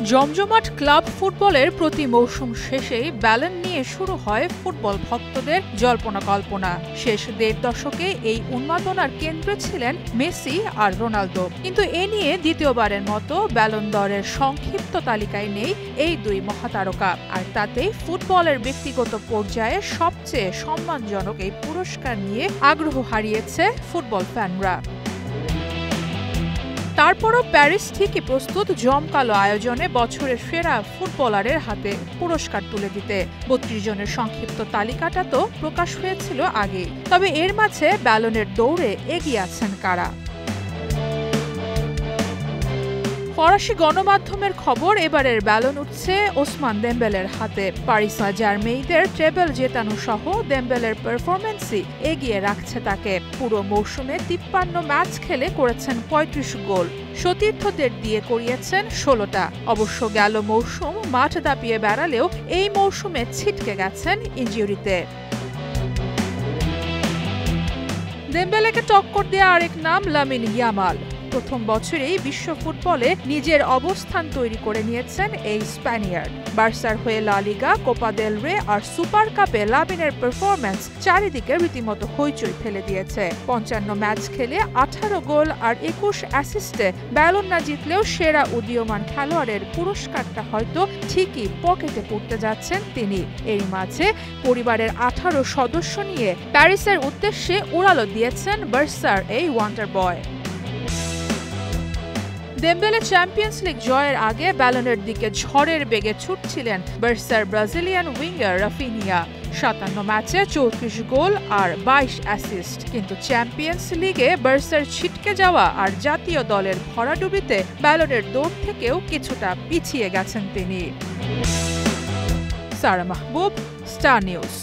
জমজমাট ক্লাব ফুটবলের প্রতি মৌসুম শেষেই ব্যালন নিয়ে শুরু হয় ফুটবল ভক্তদের জল্পনা কল্পনা। শেষ দেড় দশকে এই উন্মাদনার কেন্দ্রে ছিলেন মেসি আর রোনালদো, কিন্তু এ নিয়ে দ্বিতীয়বারের মতো ব্যালন দরের সংক্ষিপ্ত তালিকায় নেই এই দুই মহাতারকা। আর তাতেই ফুটবলের ব্যক্তিগত পর্যায়ে সবচেয়ে সম্মানজনক এই পুরস্কার নিয়ে আগ্রহ হারিয়েছে ফুটবল ফ্যানরা। তারপরও প্যারিস ঠিকই প্রস্তুত জমকালো আয়োজনে বছরের সেরা ফুটবলারের হাতে পুরস্কার তুলে দিতে। ৩২ জনের সংক্ষিপ্ত তালিকাটা তো প্রকাশ হয়েছিল আগেই, তবে এর মাঝে ব্যালনের দৌড়ে এগিয়ে আছেন কারা? ফরাসি গণমাধ্যমের খবর, এবারের ব্যালন উঠছে ওসমান দেমবেলের হাতে। প্যারিস সান-জার্মেইনের ট্রেবল জেতানো সহ দেমবেলের পারফরম্যান্সই এগিয়ে রাখছে তাকে। পুরো মৌসুমে ৫৩ ম্যাচ খেলে করেছেন ৩৫ গোল, সতীর্থদের দিয়ে করিয়েছেন ১৬টা। অবশ্য গেল মৌসুম মাঠ দাপিয়ে বেড়ালেও এই মৌসুমে ছিটকে গেছেন ইনজুরিতে। দেমবেলেকে টক্কর দেয়া আরেক নাম লামিন ইয়ামাল। প্রথম বছরেই বিশ্ব ফুটবলে নিজের অবস্থান তৈরি করে নিয়েছেন এই স্প্যানিয়ার্ড। বার্সার হয়ে লা লিগা, কোপা দেল রে আর সুপার কাপে লামিনের পারফরম্যান্স চারিদিকে রীতিমতো হইচই ফেলে দিয়েছে। ৫৫ ম্যাচ খেলে ১৮ গোল আর ২১ অ্যাসিস্টে ব্যালন না জিতলেও সেরা উদীয়মান খেলোয়াড়ের পুরস্কারটা হয়তো ঠিকই পকেটে পড়তে যাচ্ছেন তিনি। এরই মাঝে পরিবারের ১৮ সদস্য নিয়ে প্যারিসের উদ্দেশ্যে উড়ালো দিয়েছেন বার্সার এই ওয়ান্ডার বয়। দেমবেলে চ্যাম্পিয়ন্স লিগ জয়ের আগে ব্যালনের দিকে ঝড়ের বেগে ছুটছিলেন বার্সার ব্রাজিলিয়ান উইঙ্গার রাফিনিয়া। ৫৭ ম্যাচে ৩৪ গোল আর ২২ অ্যাসিস্ট। কিন্তু চ্যাম্পিয়ন্স লিগে বার্সার ছিটকে যাওয়া আর জাতীয় দলের ভরাডুবিতে ব্যালনের দৌড় থেকেও কিছুটা পিছিয়ে গেছেন তিনি। সারা মাহবুব, স্টার নিউজ।